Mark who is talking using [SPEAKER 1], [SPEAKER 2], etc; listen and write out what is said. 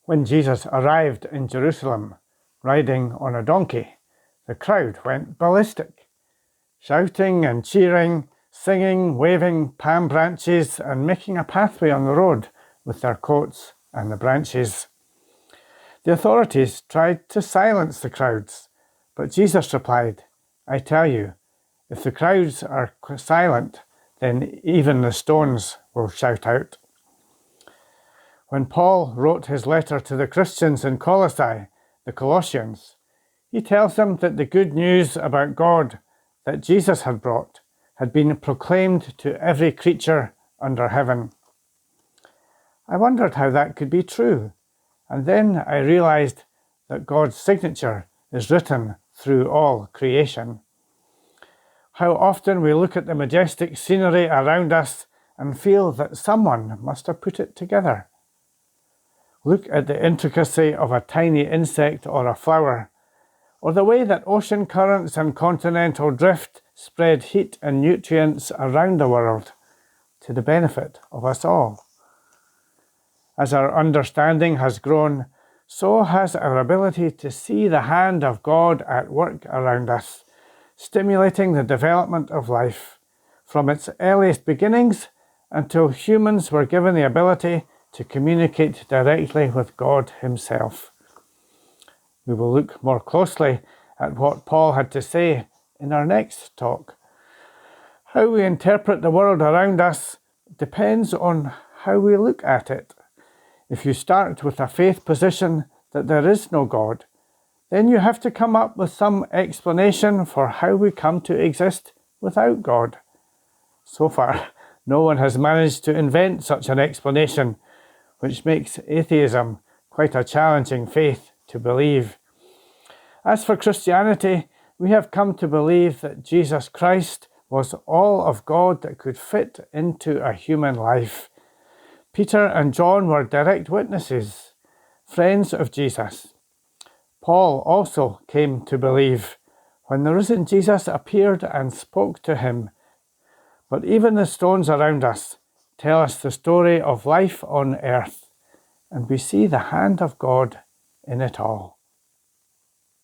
[SPEAKER 1] When Jesus arrived in Jerusalem, riding on a donkey, the crowd went ballistic, shouting and cheering, singing, waving palm branches, and making a pathway on the road with their coats and the branches. The authorities tried to silence the crowds, but Jesus replied, "I tell you, if the crowds are silent, then even the stones will shout out." When Paul wrote his letter to the Christians in Colossae, the Colossians, he tells them that the good news about God that Jesus had brought had been proclaimed to every creature under heaven. I wondered how that could be true, and then I realized that God's signature is written through all creation. How often we look at the majestic scenery around us and feel that someone must have put it together. Look at the intricacy of a tiny insect or a flower, or the way that ocean currents and continental drift spread heat and nutrients around the world to the benefit of us all. As our understanding has grown, so has our ability to see the hand of God at work around us, stimulating the development of life, from its earliest beginnings until humans were given the ability to communicate directly with God himself. We will look more closely at what Paul had to say in our next talk. How we interpret the world around us depends on how we look at it. If you start with a faith position that there is no God, then you have to come up with some explanation for how we come to exist without God. So far, no one has managed to invent such an explanation, which makes atheism quite a challenging faith to believe. As for Christianity, we have come to believe that Jesus Christ was all of God that could fit into a human life. Peter and John were direct witnesses, friends of Jesus. Paul also came to believe when the risen Jesus appeared and spoke to him. But even the stones around us tell us the story of life on earth, and we see the hand of God in it all.